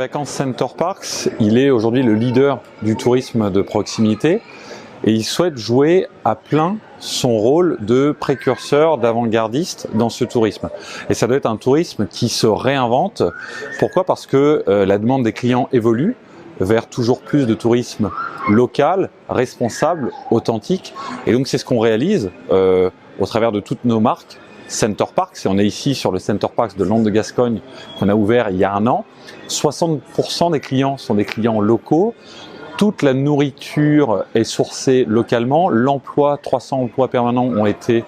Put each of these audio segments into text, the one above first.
Vacances Center Parcs, il est aujourd'hui le leader du tourisme de proximité et il souhaite jouer à plein son rôle de précurseur, d'avant-gardiste dans ce tourisme. Et ça doit être un tourisme qui se réinvente. Pourquoi ? Parce que la demande des clients évolue vers toujours plus de tourisme local, responsable, authentique. Et donc c'est ce qu'on réalise au travers de toutes nos marques. Center Parcs, et on est ici sur le Center Parcs de Landes de Gascogne qu'on a ouvert il y a un an. 60% des clients sont des clients locaux. Toute la nourriture est sourcée localement. L'emploi, 300 emplois permanents ont été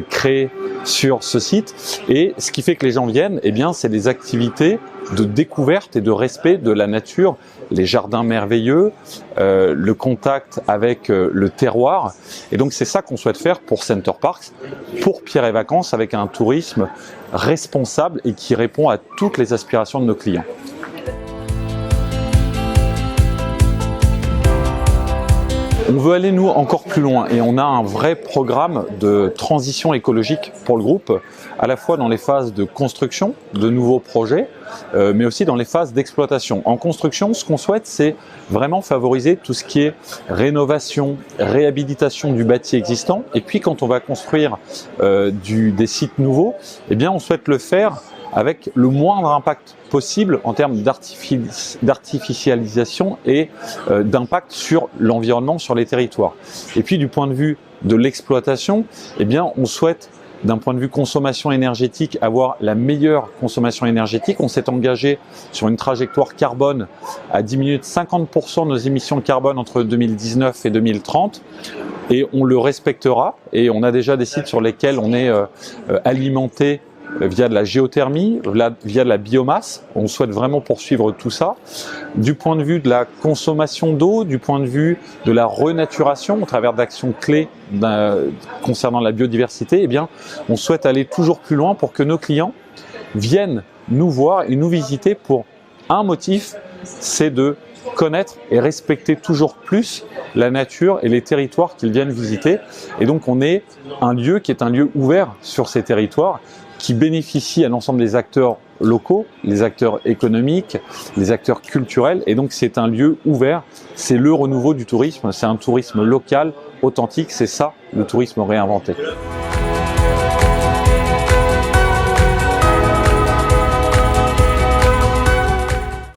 créés sur ce site. Et ce qui fait que les gens viennent, eh bien, c'est des activités de découverte et de respect de la nature, les jardins merveilleux, le contact avec le terroir. Et donc c'est ça qu'on souhaite faire pour Center Parcs, pour Pierre et Vacances, avec un tourisme responsable et qui répond à toutes les aspirations de nos clients. On veut aller, nous, encore plus loin et on a un vrai programme de transition écologique pour le groupe, à la fois dans les phases de construction de nouveaux projets, mais aussi dans les phases d'exploitation. En construction, ce qu'on souhaite, c'est vraiment favoriser tout ce qui est rénovation, réhabilitation du bâti existant. Et puis, quand on va construire des sites nouveaux, eh bien, on souhaite le faire avec le moindre impact possible en termes d'artificialisation et d'impact sur l'environnement, sur les territoires. Et puis du point de vue de l'exploitation, eh bien, on souhaite, d'un point de vue consommation énergétique, avoir la meilleure consommation énergétique. On s'est engagé sur une trajectoire carbone à diminuer de 50% nos émissions de carbone entre 2019 et 2030. Et on le respectera. Et on a déjà des sites sur lesquels on est alimenté via de la géothermie, via de la biomasse. On souhaite vraiment poursuivre tout ça. Du point de vue de la consommation d'eau, du point de vue de la renaturation, au travers d'actions clés concernant la biodiversité, eh bien, on souhaite aller toujours plus loin pour que nos clients viennent nous voir et nous visiter pour un motif, c'est de connaître et respecter toujours plus la nature et les territoires qu'ils viennent visiter. Et donc on est un lieu qui est un lieu ouvert sur ces territoires, qui bénéficie à l'ensemble des acteurs locaux, les acteurs économiques, les acteurs culturels. Et donc c'est un lieu ouvert, c'est le renouveau du tourisme, c'est un tourisme local, authentique, c'est ça le tourisme réinventé.